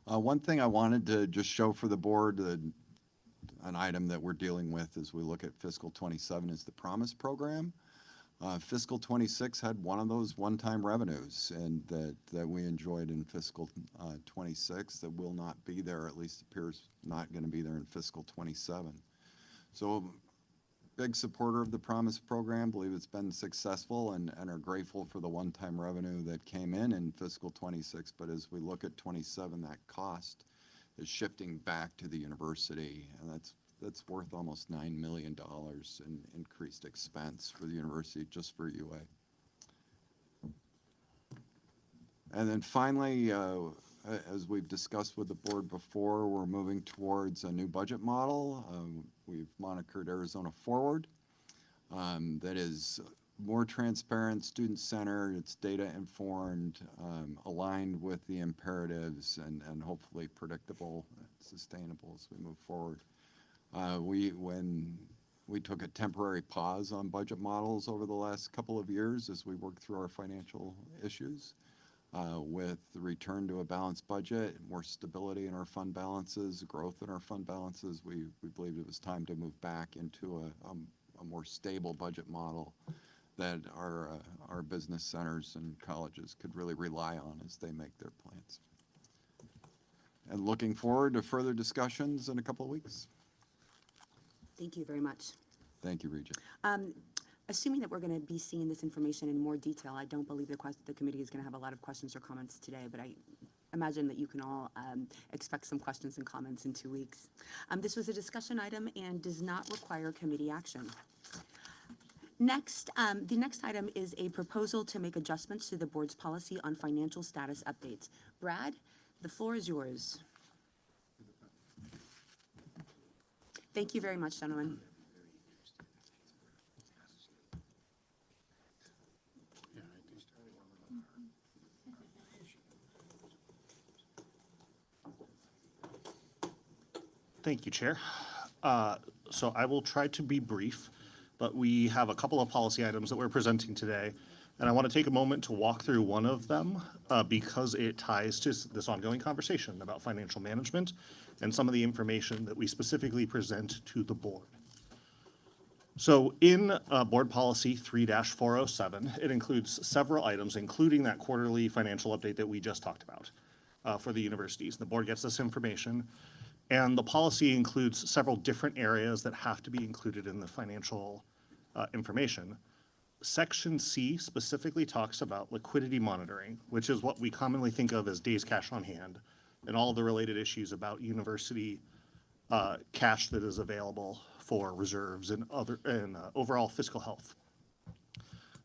One thing I wanted to just show for the board, an item that we're dealing with as we look at fiscal '27 is the Promise program. Fiscal '26 had one of those one-time revenues and that we enjoyed in fiscal '26 that will not be there, at least appears not going to be there in fiscal '27. So big supporter of the Promise program, believe it's been successful and are grateful for the one-time revenue that came in fiscal '26. But as we look at '27, that cost is shifting back to the university, and that's worth almost $9 million in increased expense for the university just for UA. And then finally, as we've discussed with the board before, we're moving towards a new budget model. We've monikered Arizona Forward. That is more transparent, student-centered, it's data-informed, aligned with the imperatives, and hopefully predictable and sustainable as we move forward. When we took a temporary pause on budget models over the last couple of years as we worked through our financial issues, with the return to a balanced budget, more stability in our fund balances, growth in our fund balances, we believed it was time to move back into a more stable budget model that our business centers and colleges could really rely on as they make their plans. And looking forward to further discussions in a couple of weeks. Thank you very much. Thank you, Regent. Assuming that we're going to be seeing this information in more detail, I don't believe the committee is going to have a lot of questions or comments today, but I imagine that you can all expect some questions and comments in 2 weeks. This was a discussion item and does not require committee action. Next, the next item is a proposal to make adjustments to the board's policy on financial status updates. Brad, the floor is yours. Thank you very much, gentlemen. Thank you, Chair. So I will try to be brief, but we have a couple of policy items that we're presenting today, and I want to take a moment to walk through one of them because it ties to this ongoing conversation about financial management and some of the information that we specifically present to the board. So in Board Policy 3-407, it includes several items, including that quarterly financial update that we just talked about for the universities. The board gets this information, and the policy includes several different areas that have to be included in the financial information. Section C specifically talks about liquidity monitoring, which is what we commonly think of as days cash on hand, and all the related issues about university cash that is available for reserves and overall fiscal health.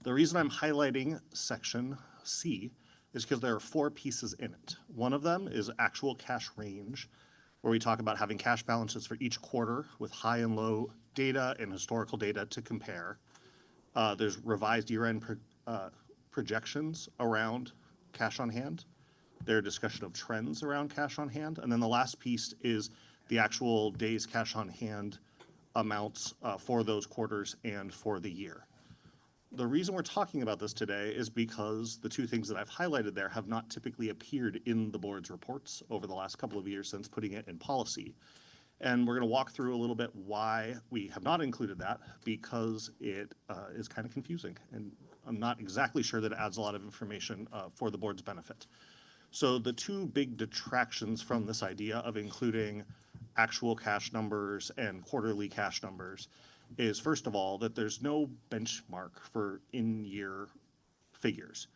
The reason I'm highlighting section C is because there are 4 pieces in it. One of them is actual cash range, where we talk about having cash balances for each quarter with high and low data and historical data to compare. There's revised year-end projections around cash on hand. There's discussion of trends around cash on hand. And then the last piece is the actual days cash on hand amounts for those quarters and for the year. The reason we're talking about this today is because the 2 things that I've highlighted there have not typically appeared in the board's reports over the last couple of years since putting it in policy. And we're going to walk through a little bit why we have not included that, because it is kind of confusing. And I'm not exactly sure that it adds a lot of information for the board's benefit. So the 2 big detractions from this idea of including actual cash numbers and quarterly cash numbers is, first of all, that there's no benchmark for in-year figures.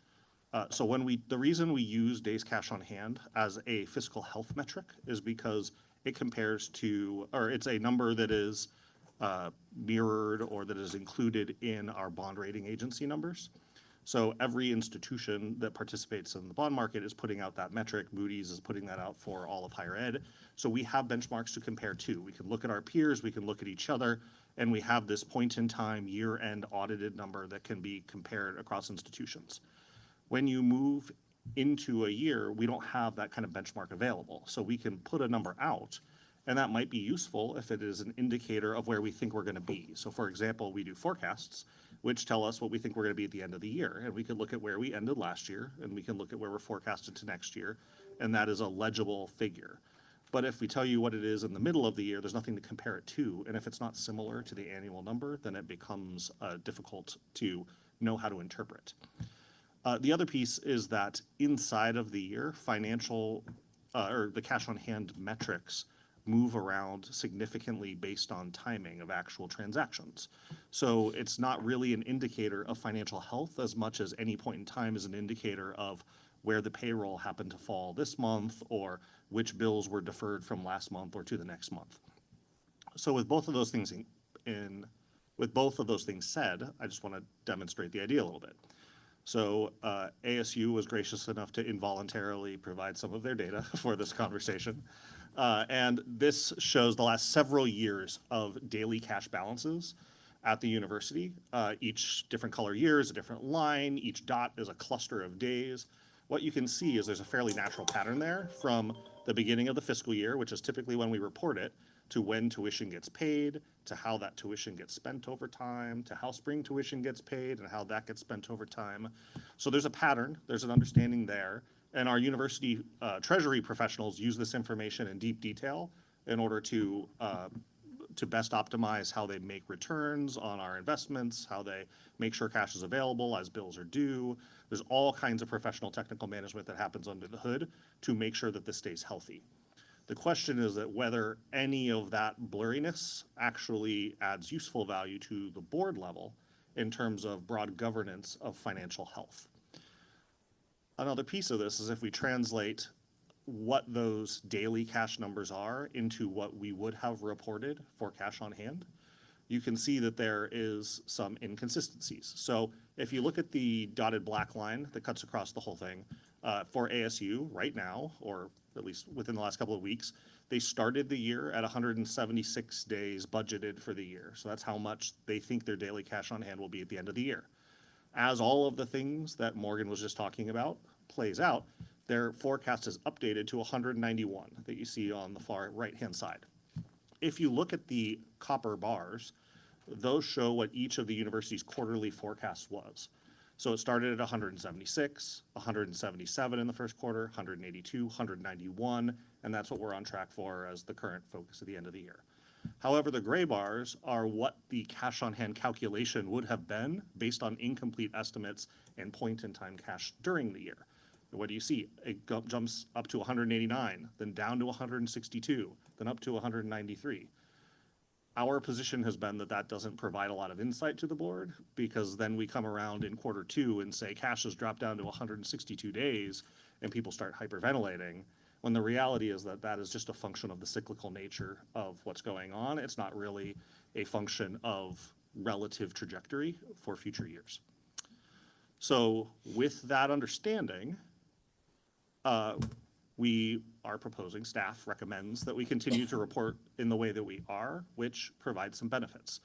So the reason we use days cash on hand as a fiscal health metric is because it compares to, or it's a number that is mirrored or that is included in our bond rating agency numbers. So every institution that participates in the bond market is putting out that metric. Moody's is putting that out for all of higher ed. So we have benchmarks to compare to. We can look at our peers, we can look at each other, and we have this point in time year-end audited number that can be compared across institutions. When you move into a year, we don't have that kind of benchmark available. So we can put a number out, and that might be useful if it is an indicator of where we think we're going to be. So for example, we do forecasts, which tell us what we think we're going to be at the end of the year. And we can look at where we ended last year, and we can look at where we're forecasted to next year, and that is a legible figure. But if we tell you what it is in the middle of the year, there's nothing to compare it to. And if it's not similar to the annual number, then it becomes difficult to know how to interpret. The other piece is that inside of the year, financial or the cash on hand metrics move around significantly based on timing of actual transactions. So it's not really an indicator of financial health as much as any point in time is an indicator of where the payroll happened to fall this month or which bills were deferred from last month or to the next month. So with both of those things said, I just want to demonstrate the idea a little bit. So ASU was gracious enough to involuntarily provide some of their data for this conversation. And this shows the last several years of daily cash balances at the university. Each different color year is a different line. Each dot is a cluster of days. What you can see is there's a fairly natural pattern there from the beginning of the fiscal year, which is typically when we report it, to when tuition gets paid, to how that tuition gets spent over time, to how spring tuition gets paid and how that gets spent over time. So there's a pattern, there's an understanding there, and our university treasury professionals use this information in deep detail in order to best optimize how they make returns on our investments, how they make sure cash is available as bills are due. There's all kinds of professional technical management that happens under the hood to make sure that this stays healthy. The question is that whether any of that blurriness actually adds useful value to the board level in terms of broad governance of financial health. Another piece of this is if we translate what those daily cash numbers are into what we would have reported for cash on hand, you can see that there is some inconsistencies. So if you look at the dotted black line that cuts across the whole thing, for ASU right now, or at least within the last couple of weeks, they started the year at 176 days budgeted for the year. So that's how much they think their daily cash on hand will be at the end of the year. As all of the things that Morgan was just talking about plays out, their forecast is updated to 191 that you see on the far right-hand side. If you look at the copper bars, those show what each of the university's quarterly forecasts was. So it started at 176, 177 in the first quarter, 182, 191, and that's what we're on track for as the current focus at the end of the year. However, the gray bars are what the cash on hand calculation would have been based on incomplete estimates and point-in-time cash during the year. And what do you see? It jumps up to 189, then down to 162, then up to 193. Our position has been that that doesn't provide a lot of insight to the board, because then we come around in quarter two and say cash has dropped down to 162 days and people start hyperventilating, when the reality is that that is just a function of the cyclical nature of what's going on. It's not really a function of relative trajectory for future years. So with that understanding, we are proposing, staff recommends that we continue to report in the way that we are, which provides some benefits.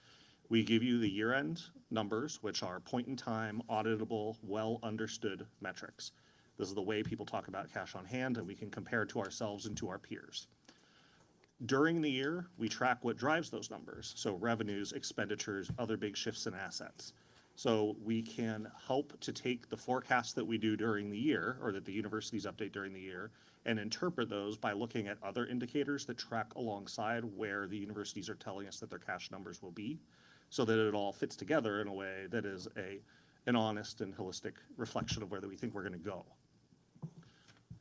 We give you the year-end numbers, which are point-in-time, auditable, well-understood metrics. This is the way people talk about cash on hand, and we can compare to ourselves and to our peers. During the year, we track what drives those numbers, so revenues, expenditures, other big shifts in assets. So we can help to take the forecasts that we do during the year, or that the universities update during the year, and interpret those by looking at other indicators that track alongside where the universities are telling us that their cash numbers will be, so that it all fits together in a way that is an honest and holistic reflection of where we think we're going to go.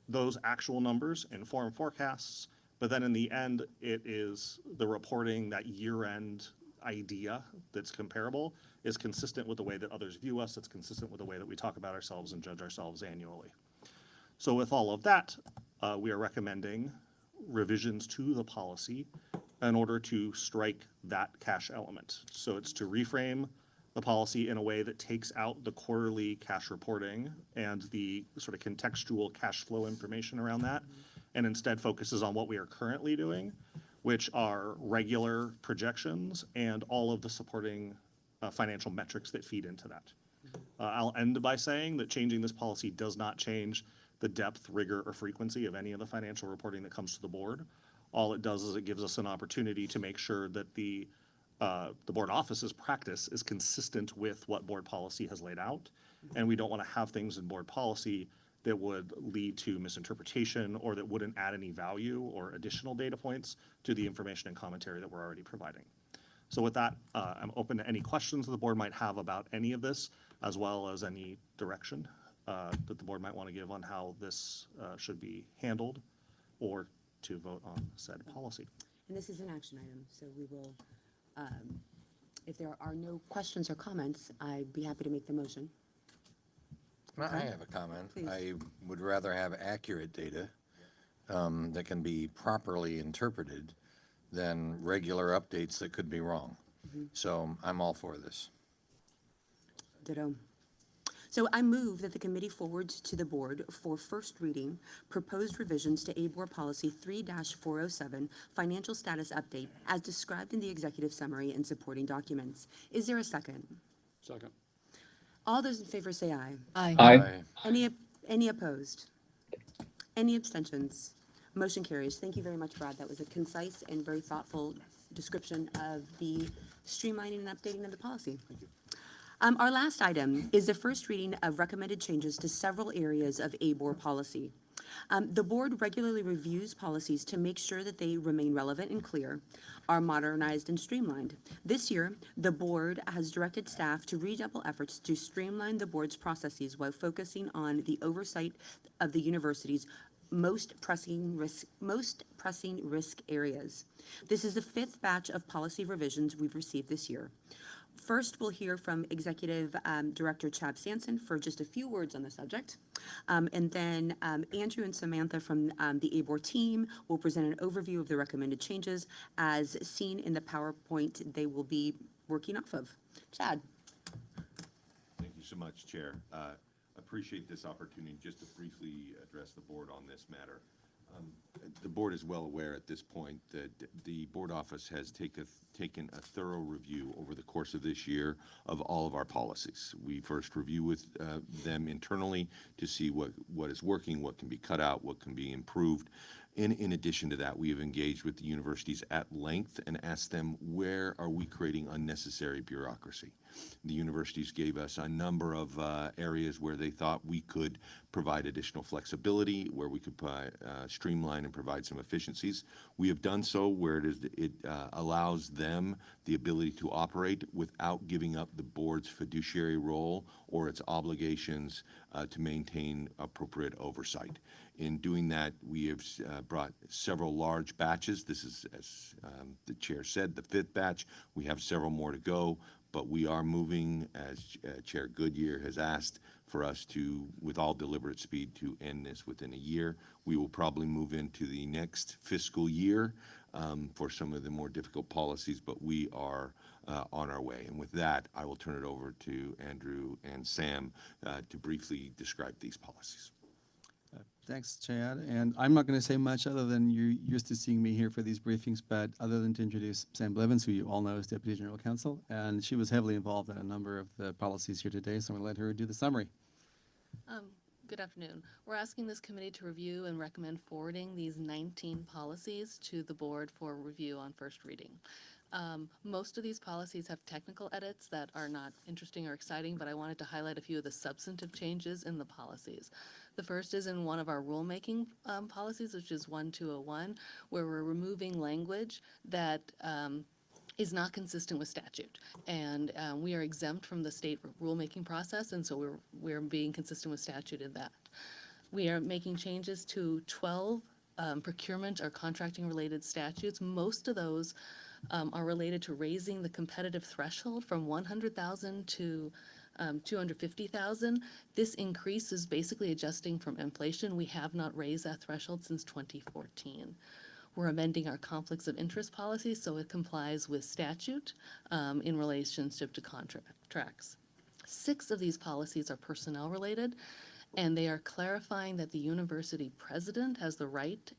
Those actual numbers inform forecasts, but then in the end, it is the reporting, that year-end idea that's comparable, is consistent with the way that others view us. It's consistent with the way that we talk about ourselves and judge ourselves annually. So with all of that, we are recommending revisions to the policy in order to strike that cash element. So it's to reframe the policy in a way that takes out the quarterly cash reporting and the sort of contextual cash flow information around that, and instead focuses on what we are currently doing, which are regular projections and all of the supporting financial metrics that feed into that. I'll end by saying that changing this policy does not change the depth, rigor, or frequency of any of the financial reporting that comes to the board. All it does is it gives us an opportunity to make sure that the board office's practice is consistent with what board policy has laid out. And we don't want to have things in board policy that would lead to misinterpretation or that wouldn't add any value or additional data points to the information and commentary that we're already providing. So with that, I'm open to any questions that the board might have about any of this, as well as any direction that the board might want to give on how this should be handled, or to vote on said policy. And this is an action item, so we will, if there are no questions or comments, I'd be happy to make the motion. I have a comment. Please. I would rather have accurate data that can be properly interpreted than regular updates that could be wrong. So I'm all for this. Ditto. So I move that the committee forwards to the board for first reading proposed revisions to ABOR Policy 3-407, Financial Status Update, as described in the executive summary and supporting documents. Is there a second? Second. All those in favor say aye. Aye. Any opposed? Any abstentions? Motion carries. Thank you very much, Brad. That was a concise and very thoughtful description of the streamlining and updating of the policy. Thank you. Our last item is the first reading of recommended changes to several areas of ABOR policy. The board regularly reviews policies to make sure that they remain relevant and clear, are modernized and streamlined. This year, the board has directed staff to redouble efforts to streamline the board's processes while focusing on the oversight of the university's most pressing risk areas. This is the fifth batch of policy revisions we've received this year. First, we'll hear from Executive Director Chad Sanson for just a few words on the subject. And then Andrew and Samantha from the ABOR team will present an overview of the recommended changes as seen in the PowerPoint they will be working off of. Chad. Thank you so much, Chair. Appreciate this opportunity just to briefly address the board on this matter. The board is well aware at this point that the board office has taken a thorough review over the course of this year of all of our policies. We first review with them internally to see what is working, what can be cut out, what can be improved. In addition to that, we have engaged with the universities at length and asked them, where are we creating unnecessary bureaucracy? The universities gave us a number of areas where they thought we could provide additional flexibility, where we could streamline and provide some efficiencies. We have done so where it allows them the ability to operate without giving up the board's fiduciary role or its obligations to maintain appropriate oversight. In doing that, we have brought several large batches. This is, as the chair said, the 5th batch. We have several more to go, but we are moving, as Chair Goodyear has asked, for us to, with all deliberate speed, to end this within a year. We will probably move into the next fiscal year for some of the more difficult policies, but we are on our way. And with that, I will turn it over to Andrew and Sam to briefly describe these policies. Thanks, Chad. And I'm not going to say much other than you're used to seeing me here for these briefings, but other than to introduce Sam Blevins, who you all know as Deputy General Counsel, and she was heavily involved in a number of the policies here today, so I'm going to let her do the summary. Good afternoon. We're asking this committee to review and recommend forwarding these 19 policies to the board for review on first reading. Most of these policies have technical edits that are not interesting or exciting, but I wanted to highlight a few of the substantive changes in the policies. The first is in one of our rulemaking policies, which is 1201, where we're removing language that is not consistent with statute. And we are exempt from the state rulemaking process, and so we're being consistent with statute in that. We are making changes to 12 procurement or contracting related statutes. Most of those are related to raising the competitive threshold from 100,000 to 250,000. This increase is basically adjusting from inflation. We have not raised that threshold since 2014. We're amending our conflicts of interest policy so it complies with statute in relationship to contracts. 6 of these policies are personnel related, and they are clarifying that the university president has the right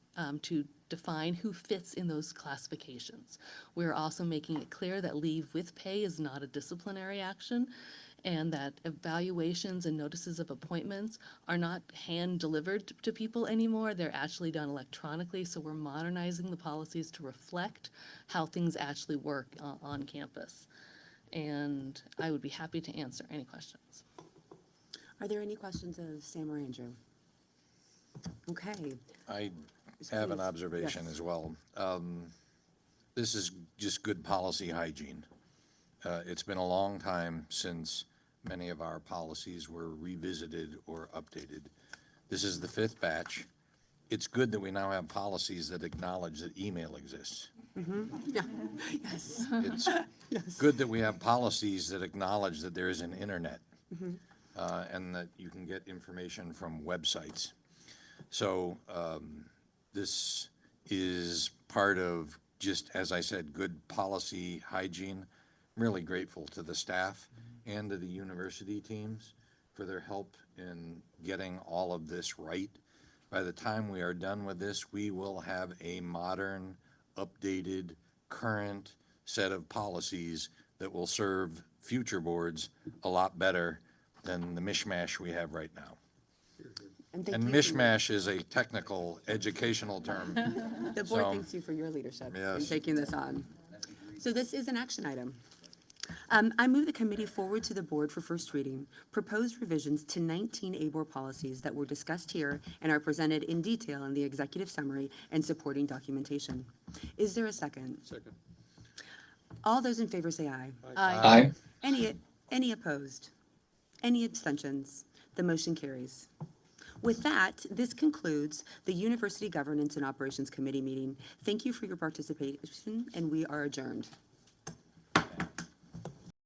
to define who fits in those classifications. We're also making it clear that leave with pay is not a disciplinary action, and that evaluations and notices of appointments are not hand-delivered to people anymore. They're actually done electronically, so we're modernizing the policies to reflect how things actually work on campus. And I would be happy to answer any questions. Are there any questions of Sam or Andrew? Okay. I have an Please. observation Yes. as well. This is just good policy hygiene. It's been a long time since many of our policies were revisited or updated. This is the 5th batch. It's good that we now have policies that acknowledge that email exists. Yeah. Yes. It's good that we have policies that acknowledge that there is an internet and that you can get information from websites. So this is part of, just as I said, good policy hygiene. I'm really grateful to the staff and to the university teams for their help in getting all of this right. By the time we are done with this, we will have a modern, updated, current set of policies that will serve future boards a lot better than the mishmash we have right now. And thank And you. mishmash is a technical, educational term. The board So, thanks you for your leadership in Yes. taking this on. So this is an action item. I move the committee forward to the board for first reading, proposed revisions to 19 ABOR policies that were discussed here and are presented in detail in the executive summary and supporting documentation. Is there a second? Second. All those in favor say aye. Aye. Any opposed? Any abstentions? The motion carries. With that, this concludes the University Governance and Operations Committee meeting. Thank you for your participation, and we are adjourned.